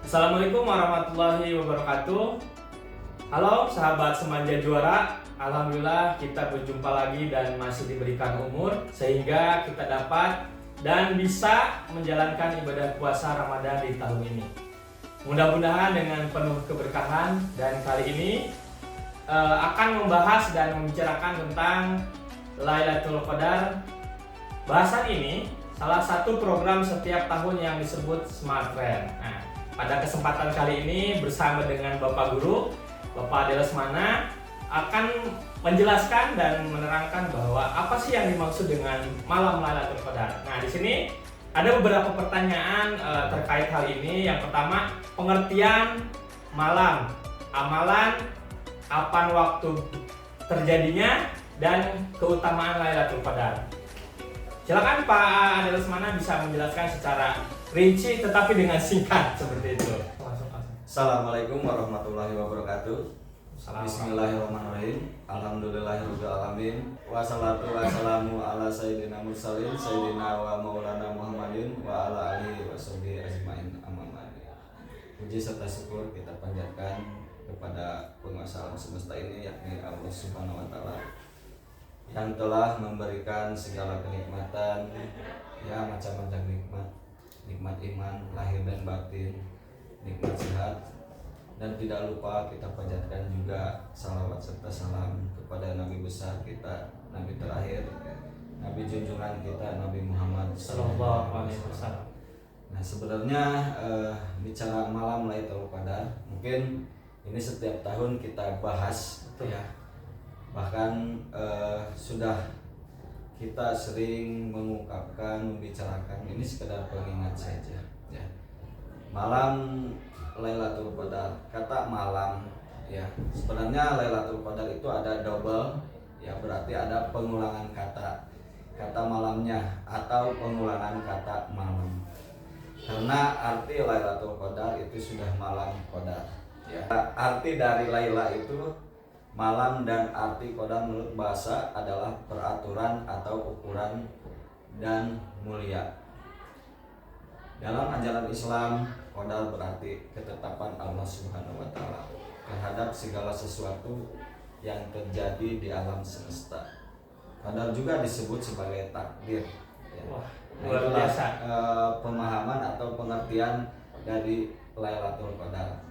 Assalamualaikum warahmatullahi wabarakatuh. Halo sahabat Semanja Juara, alhamdulillah kita berjumpa lagi dan masih diberikan umur sehingga kita dapat dan bisa menjalankan ibadah puasa Ramadan di tahun ini. Mudah-mudahan dengan penuh keberkahan, dan kali ini akan membahas dan membicarakan tentang Lailatul Qadar. Bahasan ini salah satu program setiap tahun yang disebut Smart Trend. Nah, pada kesempatan kali ini bersama dengan Bapak Guru, Bapak Ade Lesmana akan menjelaskan dan menerangkan bahwa apa sih yang dimaksud dengan malam Lailatul Qadar. Nah, di sini ada beberapa pertanyaan terkait hal ini. Yang pertama, pengertian malam, amalan, kapan waktu terjadinya, dan keutamaan Lailatul Qadar. Silakan Pak Ade Lesmana bisa menjelaskan secara rinci tetapi dengan singkat seperti itu. Assalamualaikum warahmatullahi wabarakatuh. Bismillahirrahmanirrahim. Alhamdulillahirabbil alamin. Wassalatu wassalamu ala sayyidina mursalin sayyidina wa maulana Muhammadin wa ala alihi washabihi ajmain. Amma ba'du. Puji serta syukur kita panjatkan kepada penguasa alam semesta ini, yakni Allah Subhanahu wa taala, yang telah memberikan segala kenikmatan, ya macam-macam nikmat iman lahir dan batin, nikmat sehat, dan tidak lupa kita panjatkan juga salawat serta salam kepada Nabi besar kita, Nabi terakhir, Nabi junjungan kita, Nabi Muhammad Sallallahu Alaihi Wasallam. Nah, sebenarnya bicara malam Lailatul Qadar, mungkin ini setiap tahun kita bahas, ya. Bahkan sudah kita sering mengungkapkan, membicarakan, ini sekedar pengingat saja, ya. Malam Lailatul Qadar, kata malam, ya, sebenarnya Lailatul Qadar itu ada double, ya, berarti ada pengulangan kata malamnya atau pengulangan kata malam. Karena arti Lailatul Qadar itu sudah malam Qadar, ya. Arti dari Laila itu malam, dan arti Qadar menurut bahasa adalah peraturan atau ukuran dan mulia. Dalam ajaran Islam, Qadar berarti ketetapan Allah Subhanahu wa taala terhadap segala sesuatu yang terjadi di alam semesta. Qadar juga disebut sebagai takdir, ya. Wah, Nah, luar itulah biasa. pemahaman atau pengertian dari Lailatul Qadar.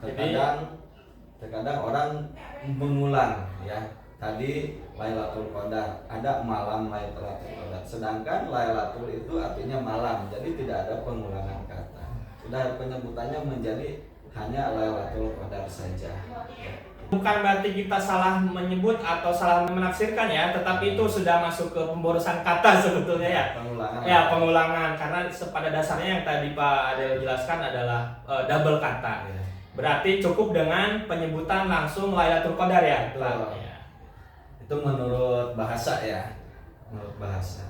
Terkadang orang mengulang, ya. Tadi Lailatul Qadar, ada malam Lailatul Qadar. Sedangkan Lailatul itu artinya malam, jadi tidak ada pengulangan kata. Sudah penyebutannya menjadi hanya Lailatul Qadar saja. Bukan berarti kita salah menyebut atau salah menafsirkan, ya, tetapi itu sudah masuk ke pemborosan kata sebetulnya, ya. Pengulangan. Ya, pengulangan, karena pada dasarnya yang tadi Pak Adel jelaskan adalah double kata. Ya. Berarti cukup dengan penyebutan langsung Lailatul Qadar, ya. Betul. Ya. Itu menurut bahasa, ya. Menurut bahasa.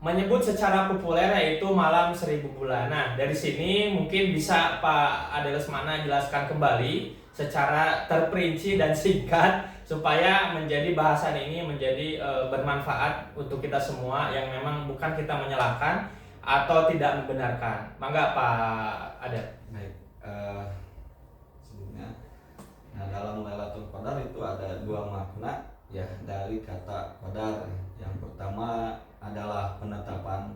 Menyebut secara populer yaitu malam 1000 bulan. Nah, dari sini mungkin bisa Pak Ade Lesmana jelaskan kembali secara terperinci dan singkat supaya menjadi bahasan ini menjadi bermanfaat untuk kita semua, yang memang bukan kita menyalahkan atau tidak membenarkan. Mangga Pak Ade. Baik. Sebelumnya, nah, dalam Lailatul Qadar itu ada dua makna, ya, dari kata Qadar. Yang pertama adalah penetapan,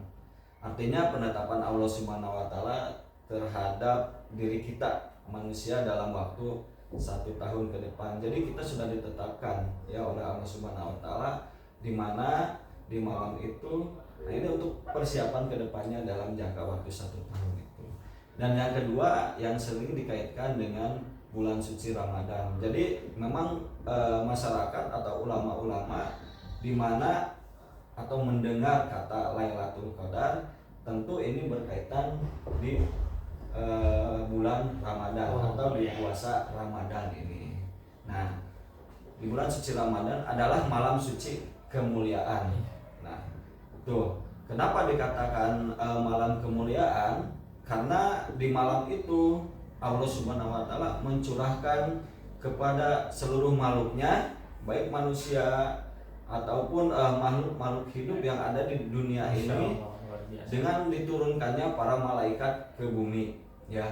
artinya penetapan Allah Subhanahu wa taala terhadap diri kita manusia dalam waktu 1 tahun ke depan. Jadi kita sudah ditetapkan, ya, oleh Allah Subhanahu wa taala, di mana di malam itu, nah, ini untuk persiapan ke depannya dalam jangka waktu 1 tahun itu. Dan yang kedua yang sering dikaitkan dengan bulan suci Ramadan. Jadi memang masyarakat atau ulama-ulama di mana atau mendengar kata Lailatul Qadar, tentu ini berkaitan di bulan Ramadan atau di puasa Ramadan ini. Nah, di bulan suci Ramadan adalah malam suci kemuliaan. Nah, tuh kenapa dikatakan malam kemuliaan? Karena di malam itu Allah Subhanahu wa taala mencurahkan kepada seluruh makhluknya, baik manusia ataupun makhluk-makhluk hidup yang ada di dunia ini, dengan diturunkannya para malaikat ke bumi, ya.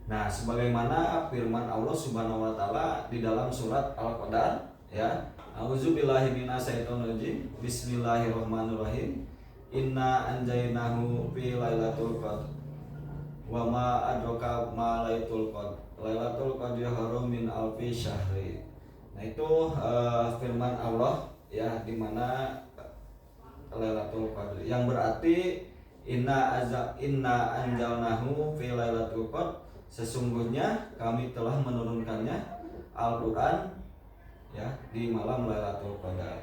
Nah, sebagaimana firman Allah Subhanahu wa taala di dalam surat Al-Qadar, ya. A'udzubillahi minasyaitonirrajim. Bismillahirrahmanirrahim. Inna anjaynahu fi lailatul qadr. Wa ma adraka ma lailatul qadr. Lailatul qadri khairum min alfi syahri. Nah, itu firman Allah, ya, di mana Lailatul Qadr yang berarti inna anjalnahu fi lailatul qadr, sesungguhnya kami telah menurunkannya Al-Qur'an, ya, di malam Lailatul Qadar.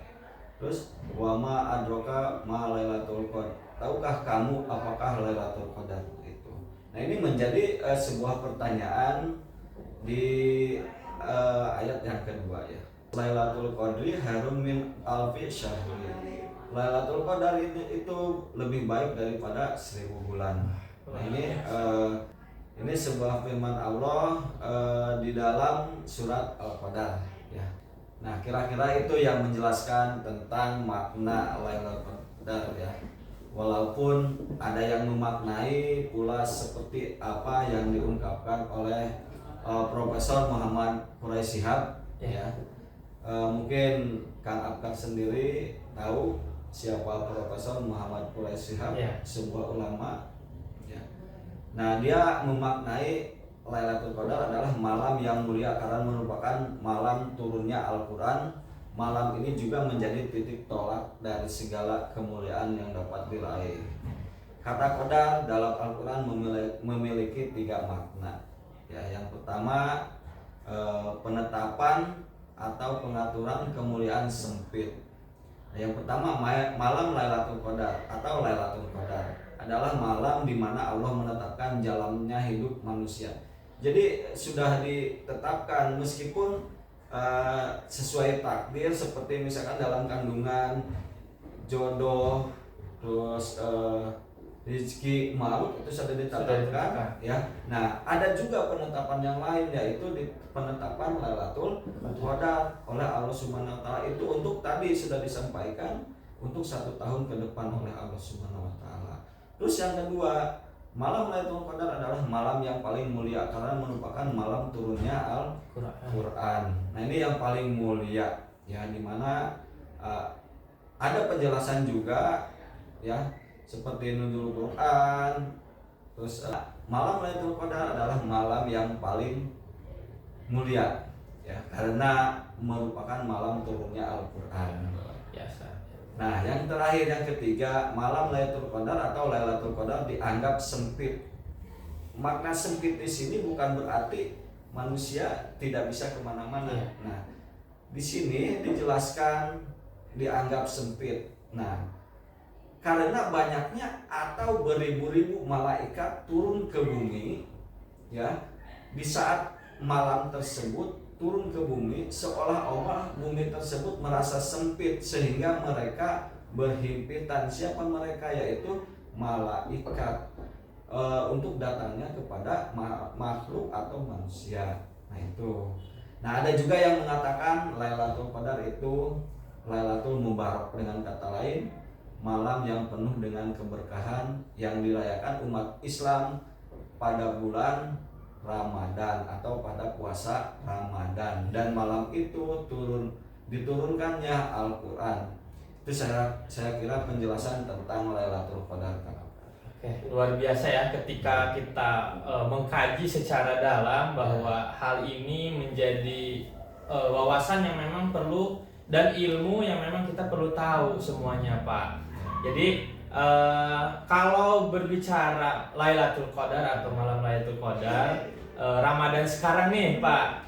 Terus wa ma adraka ma lailatul qadr, tahukah kamu apakah Lailatul Qadar itu? Nah, ini menjadi sebuah pertanyaan di ayat yang kedua, ya. Lailatul Qadri khairum min alfi syahri. Lailatul Qadar itu lebih baik daripada 1000 bulan. Nah, ini sebuah firman Allah di dalam surat Al-Qadar, ya. Nah, kira-kira itu yang menjelaskan tentang makna Lailatul Qadar, ya. Walaupun ada yang memaknai pula seperti apa yang diungkapkan oleh Profesor Muhammad Quraisy Shihab, ya. Mungkin Kang Abkar sendiri tahu siapa Profesor Muhammad Quraisy Shihab, ya, sebuah ulama, ya. Nah, dia memaknai Lailatul Qadar adalah malam yang mulia karena merupakan malam turunnya Al-Qur'an. Malam ini juga menjadi titik tolak dari segala kemuliaan yang dapat diraih. Kata Qadar dalam Al-Qur'an memiliki 3 makna. Ya, yang pertama penetapan atau pengaturan kemuliaan sempit. Yang pertama, malam Lailatul Qadar atau Lailatul Qadar adalah malam di mana Allah menetapkan jalannya hidup manusia. Jadi sudah ditetapkan meskipun sesuai takdir, seperti misalkan dalam kandungan, jodoh, terus rezeki maut itu sudah ditetapkan, ya. Nah, ada juga penetapan yang lain, yaitu di penetapan Lailatul Qadar oleh Allah Subhanahu wa taala itu untuk tadi sudah disampaikan untuk 1 tahun ke depan oleh Allah Subhanahu wa taala. Terus yang kedua, malam Lailatul Qadar adalah malam yang paling mulia karena merupakan malam turunnya Al-Qur'an. Nah, ini yang paling mulia, ya, di mana ada penjelasan juga, ya, seperti nuzul Quran. Terus malam Lailatul Qadar adalah malam yang paling mulia, ya, karena merupakan malam turunnya Al-Qur'an. Nah, yang terakhir, yang ketiga, malam Lailatul Qadar atau Lailatul Qadar dianggap sempit. Makna sempit di sini bukan berarti manusia tidak bisa kemana-mana. Nah, di sini dijelaskan dianggap sempit. Nah, karena banyaknya atau beribu-ribu malaikat turun ke bumi, ya, di saat malam tersebut turun ke bumi, seolah-olah bumi tersebut merasa sempit sehingga mereka berhimpitan. Siapa mereka? Yaitu malaikat, untuk datangnya kepada makhluk atau manusia. Nah, itu. Nah, ada juga yang mengatakan Lailatul Qadar itu Lailatul Mubarak, dengan kata lain malam yang penuh dengan keberkahan yang dirayakan umat Islam pada bulan Ramadan atau pada puasa Ramadan, dan malam itu diturunkannya Al-Qur'an. Itu saya kira penjelasan tentang Lailatul Qadar. Oke, luar biasa, ya, ketika kita mengkaji secara dalam bahwa hal ini menjadi wawasan yang memang perlu dan ilmu yang memang kita perlu tahu semuanya, Pak. Jadi kalau berbicara Lailatul Qadar atau malam Lailatul Qadar, Ramadan sekarang nih, Pak,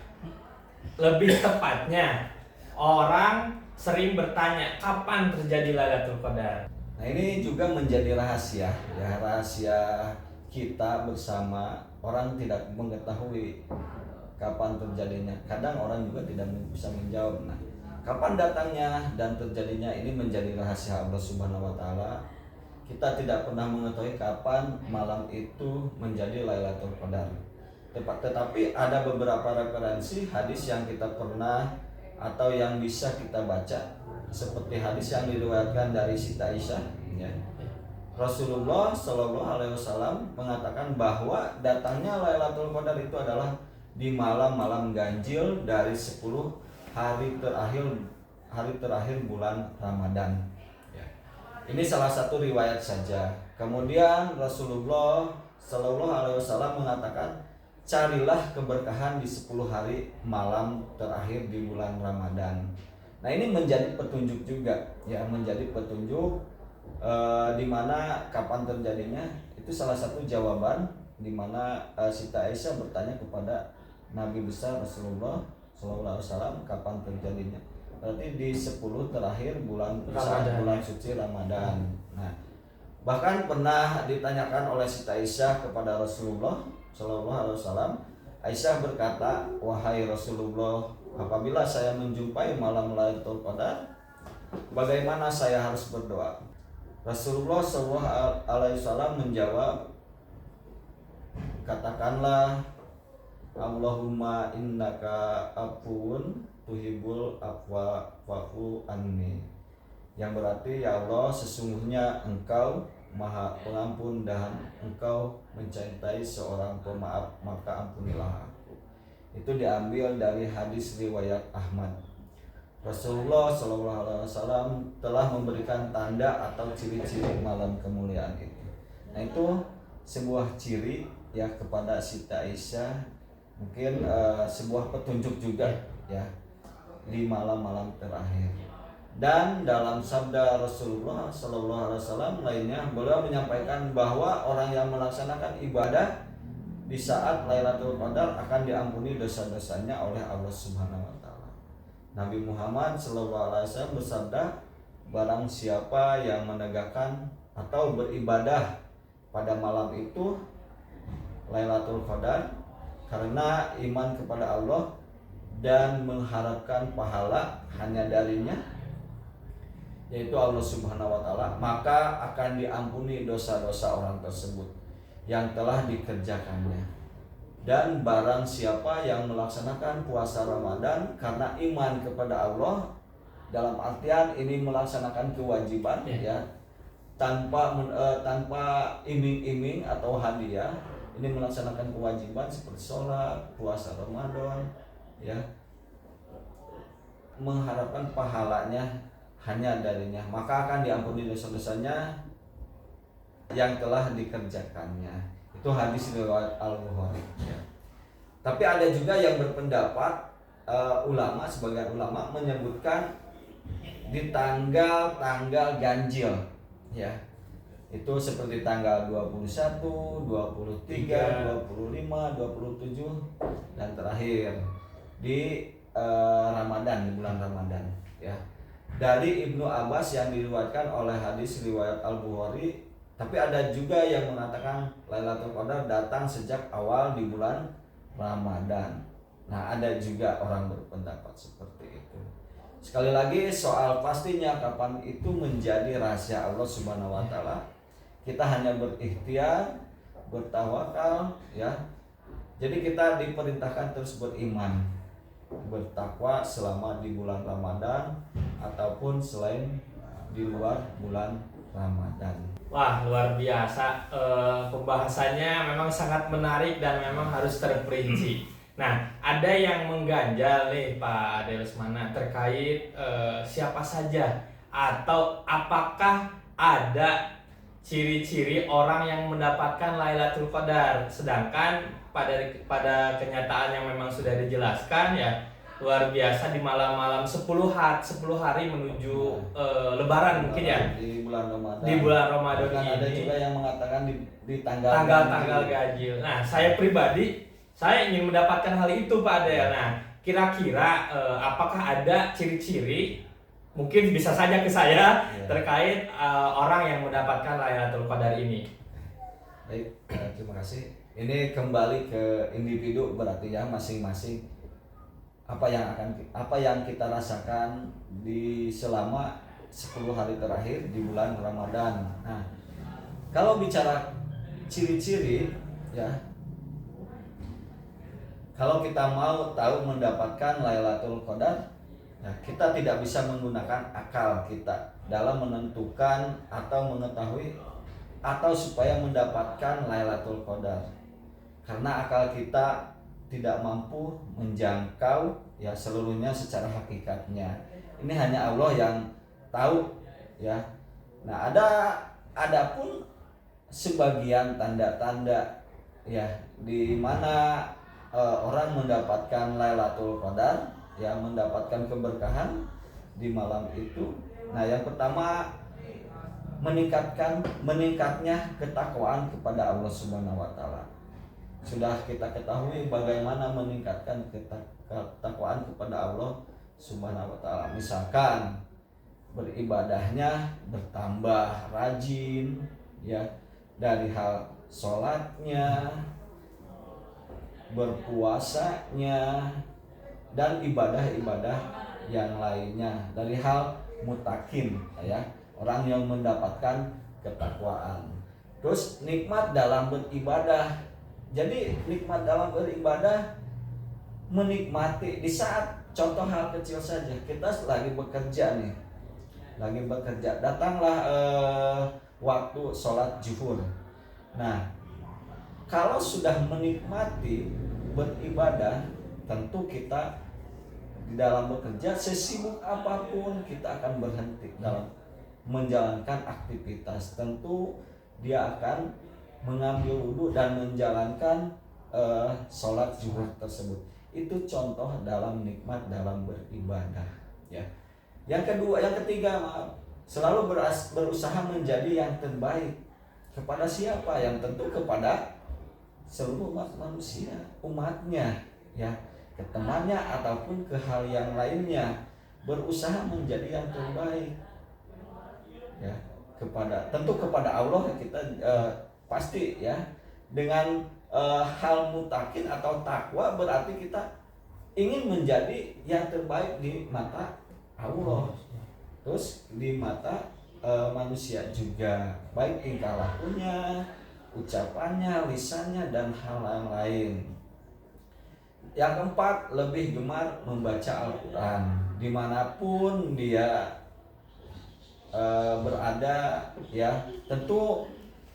lebih tepatnya orang sering bertanya kapan terjadi Lailatul Qadar. Nah, ini juga menjadi rahasia, ya, rahasia kita bersama. Orang tidak mengetahui kapan terjadinya. Kadang orang juga tidak bisa menjawab. Nah, kapan datangnya dan terjadinya ini menjadi rahasia Allah Subhanahu wa taala. Kita tidak pernah mengetahui kapan malam itu menjadi Lailatul Qadar. Tetapi ada beberapa referensi hadis yang kita pernah atau yang bisa kita baca, seperti hadis yang diriwayatkan dari Siti Aisyah, ya. Rasulullah Shallallahu Alaihi Wasallam mengatakan bahwa datangnya Lailatul Qadar itu adalah di malam-malam ganjil dari 10 hari terakhir bulan Ramadan. Ya. Ini salah satu riwayat saja. Kemudian Rasulullah Shallallahu Alaihi Wasallam mengatakan, carilah keberkahan di 10 hari malam terakhir di bulan Ramadan. Nah, ini menjadi petunjuk juga, ya, menjadi petunjuk di mana kapan terjadinya. Itu salah satu jawaban di mana Siti Aisyah bertanya kepada Nabi besar Rasulullah SAW kapan terjadinya. Berarti di 10 terakhir bulan suci Ramadan. Nah, bahkan pernah ditanyakan oleh Siti Aisyah kepada Rasulullah SAW. Aisyah berkata, wahai Rasulullah, apabila saya menjumpai malam Lailatul Qadar, bagaimana saya harus berdoa? Rasulullah SAW menjawab, katakanlah, Allahumma innaka afuun tuhibbul afwa fa'fu anni. Yang berarti, ya Allah, sesungguhnya Engkau Maha Pengampun dan Engkau mencintai seorang pemaaf, maka ampunilah aku. Itu diambil dari hadis riwayat Ahmad. Rasulullah SAW telah memberikan tanda atau ciri-ciri malam kemuliaan itu. Nah, itu sebuah ciri ya kepada Siti Aisyah, mungkin sebuah petunjuk juga ya di malam-malam terakhir. Dan dalam sabda Rasulullah SAW lainnya, beliau menyampaikan bahwa orang yang melaksanakan ibadah di saat Lailatul Qadar akan diampuni dosa-dosanya oleh Allah Subhanahu wa Ta'ala. Nabi Muhammad SAW bersabda, barang siapa yang menegakkan atau beribadah pada malam itu Lailatul Qadar karena iman kepada Allah dan mengharapkan pahala hanya darinya, yaitu Allah Subhanahu wa Ta'ala, maka akan diampuni dosa-dosa orang tersebut yang telah dikerjakannya. Dan barang siapa yang melaksanakan puasa Ramadan karena iman kepada Allah, dalam artian ini melaksanakan kewajiban ya, tanpa iming-iming atau hadiah, ini melaksanakan kewajiban seperti sholat, puasa Ramadan ya, mengharapkan pahalanya hanya darinya, maka akan diampuni dosa-dosanya yang telah dikerjakannya. Itu hadis riwayat Al-Bukhari ya. Tapi ada juga yang berpendapat, sebagian ulama menyebutkan di tanggal-tanggal ganjil ya. Itu seperti tanggal 21, 23, 25, 27 dan terakhir di Ramadan, di bulan Ramadan ya. Dari Ibnu Abbas yang diriwayatkan oleh hadis riwayat Al-Bukhari. Tapi ada juga yang mengatakan Lailatul Qadar datang sejak awal di bulan Ramadan. Nah, ada juga orang berpendapat seperti itu. Sekali lagi, soal pastinya kapan itu menjadi rahasia Allah Subhanahu wa Ta'ala. Kita hanya berikhtiar, bertawakal ya. Jadi kita diperintahkan terus beriman, bertakwa selama di bulan Ramadan ataupun selain di luar bulan Ramadan. Wah, luar biasa, pembahasannya memang sangat menarik dan memang harus terperinci. Nah, ada yang mengganjal nih Pak Delesmana terkait siapa saja atau apakah ada ciri-ciri orang yang mendapatkan Lailatul Qadar, sedangkan pada kenyataan yang memang sudah dijelaskan ya, luar biasa di malam-malam 10 hari menuju Lebaran mungkin ya, di bulan Ramadan. Di bulan Ramadan ini ada juga yang mengatakan di tanggal ganjil. Nah, saya pribadi saya ingin mendapatkan hal itu Pak Adel. Nah, kira-kira apakah ada ciri-ciri, mungkin bisa saja ke saya terkait orang yang mendapatkan Lailatul Qadar ini. Baik, terima kasih. Ini kembali ke individu berarti ya, masing-masing apa yang kita rasakan di selama 10 hari terakhir di bulan Ramadan. Nah, kalau bicara ciri-ciri ya, kalau kita mau tahu mendapatkan Lailatul Qadar, ya, kita tidak bisa menggunakan akal kita dalam menentukan atau mengetahui atau supaya mendapatkan Lailatul Qadar. Karena akal kita tidak mampu menjangkau ya seluruhnya secara hakikatnya. Ini hanya Allah yang tahu ya. Nah, ada pun sebagian tanda-tanda ya di mana orang mendapatkan Lailatul Qadar ya, mendapatkan keberkahan di malam itu. Nah, yang pertama meningkatnya ketakwaan kepada Allah Subhanahu wa taala. Sudah kita ketahui bagaimana meningkatkan ketakwaan kepada Allah Subhanahu wa taala. Misalkan beribadahnya bertambah rajin ya, dari hal sholatnya, berpuasanya, dan ibadah-ibadah yang lainnya, dari hal mutakin ya, orang yang mendapatkan ketakwaan. Terus nikmat dalam beribadah. Jadi nikmat dalam beribadah, menikmati di saat contoh hal kecil saja, kita lagi bekerja nih, datanglah waktu sholat zuhur. Nah, kalau sudah menikmati beribadah, tentu kita di dalam bekerja sesibuk apapun kita akan berhenti dalam menjalankan aktivitas. Tentu dia akan mengambil wudhu dan menjalankan sholat zuhur tersebut. Itu contoh dalam nikmat dalam beribadah ya. Yang ketiga, selalu berusaha menjadi yang terbaik kepada siapa? Yang tentu kepada seluruh umat manusia, umatnya ya, ke temannya ataupun ke hal yang lainnya, berusaha menjadi yang terbaik ya, tentu kepada Allah kita pasti ya, dengan hal mutakin atau takwa berarti kita ingin menjadi yang terbaik di mata Allah, terus di mata manusia juga, baik tingkah lakunya, ucapannya, lisannya, dan hal yang lain. Yang keempat, lebih gemar membaca Al-Quran dimanapun dia berada ya, tentu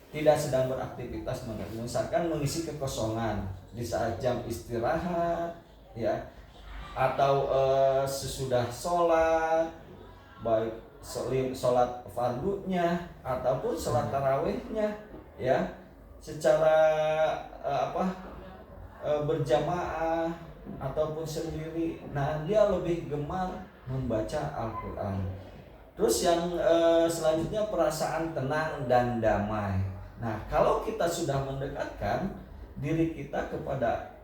tidak sedang beraktivitas, misalkan mengisi kekosongan di saat jam istirahat ya, atau sesudah sholat, baik sholat fardunya ataupun sholat tarawihnya ya, secara berjamaah ataupun sendiri. Nah, dia lebih gemar membaca Al-Quran. Terus yang selanjutnya, perasaan tenang dan damai. Nah, kalau kita sudah mendekatkan diri kita kepada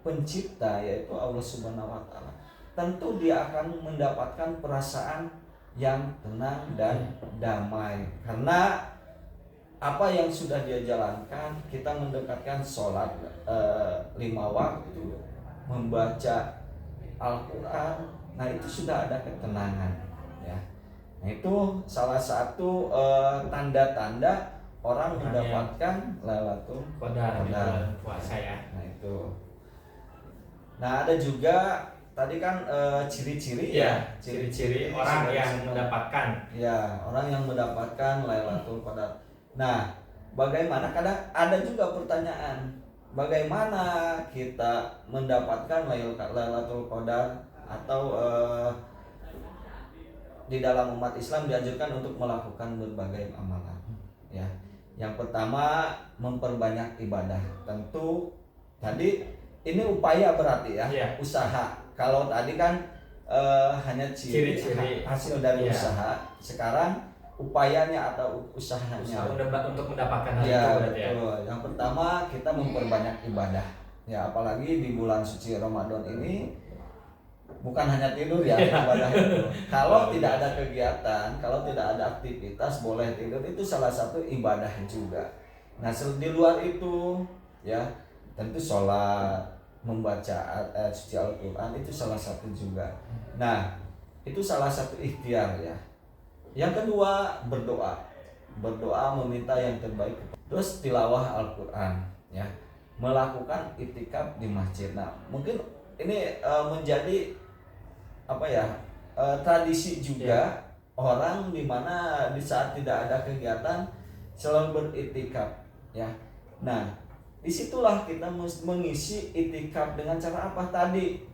pencipta, yaitu Allah Subhanahu wa taala, tentu dia akan mendapatkan perasaan yang tenang dan damai. Karena apa yang sudah dia jalankan, kita mendekatkan sholat 5 waktu, membaca Al-Quran, nah itu sudah ada ketenangan ya. Nah, itu salah satu tanda-tanda orang mendapatkan Lailatul Qadar di bulan puasa ya. Nah itu. Nah, ada juga tadi kan ciri-ciri ya, ciri-ciri orang yang mendapatkan. Ya, orang yang mendapatkan Lailatul Qadar. Nah, bagaimana, kadang ada juga pertanyaan, bagaimana kita mendapatkan Lailatul Qadar, atau di dalam umat Islam dianjurkan untuk melakukan berbagai amalan ya. Yang pertama, memperbanyak ibadah. Tentu tadi ini upaya berarti ya, usaha. Kalau tadi kan hanya ciri-ciri hasil dari usaha, sekarang upayanya atau usahanya untuk mendapatkan hal ya, itu berarti ya. Yang pertama, kita memperbanyak ibadah ya, apalagi di bulan suci Ramadan ini bukan hanya tidur ya ibadah itu. Kalau tidak ada kegiatan, kalau tidak ada aktivitas, boleh tidur, itu salah satu ibadah juga. Nah, di luar itu ya, tentu sholat, membaca suci Al-Quran, itu salah satu juga. Nah, itu salah satu ikhtiar ya. Yang kedua, berdoa meminta yang terbaik. Terus tilawah Al-Quran ya, melakukan itikaf di masjid. Nah, mungkin ini menjadi tradisi juga orang, di mana di saat tidak ada kegiatan selalu beriktikaf ya. Nah, disitulah kita mengisi iktikaf dengan cara apa tadi?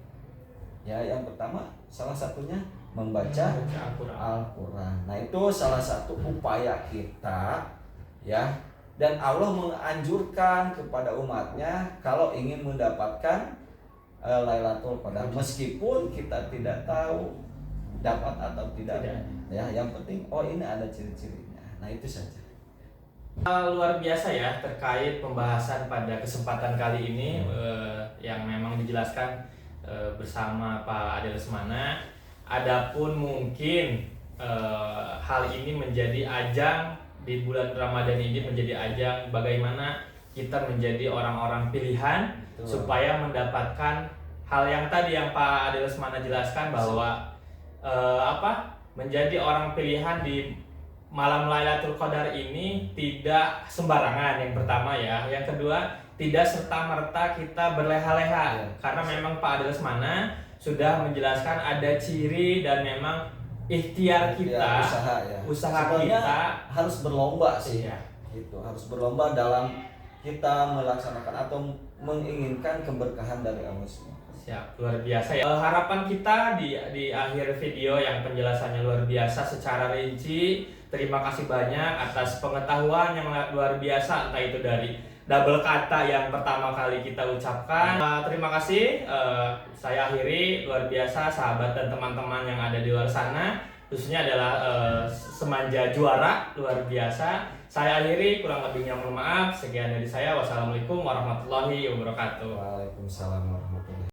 Ya, yang pertama salah satunya membaca Al-Quran. Nah, itu salah satu upaya kita ya. Dan Allah menganjurkan kepada umatnya kalau ingin mendapatkan Lailatul Qadar, meskipun kita tidak tahu dapat atau tidak. Ya, yang penting ini ada ciri-cirinya. Nah, itu saja. Luar biasa ya terkait pembahasan pada kesempatan kali ini yang memang dijelaskan bersama Pak Ade Lesmana. Adapun mungkin hal ini menjadi ajang di bulan Ramadan ini, menjadi ajang bagaimana kita menjadi orang-orang pilihan. Betul. Supaya mendapatkan hal yang tadi yang Pak Ade Lesmana jelaskan bahwa menjadi orang pilihan di malam Lailatul Qadar ini tidak sembarangan, yang pertama ya. Yang kedua, tidak serta-merta kita berleha-leha ya. Karena memang Pak Ade Lesmana sudah menjelaskan ada ciri dan memang ikhtiar kita, usaha kita harus berlomba sih. Iya. Gitu, harus berlomba dalam kita melaksanakan atau menginginkan keberkahan dari Allah. Siap, luar biasa ya. Harapan kita di akhir video yang penjelasannya luar biasa secara rinci. Terima kasih banyak atas pengetahuan yang luar biasa, entah itu dari double kata yang pertama kali kita ucapkan. Terima kasih. Saya akhiri. Luar biasa sahabat dan teman-teman yang ada di luar sana, khususnya adalah Semanja Juara, luar biasa. Saya akhiri, kurang lebihnya mohon maaf. Sekian dari saya. Wassalamualaikum warahmatullahi wabarakatuh. Waalaikumsalam.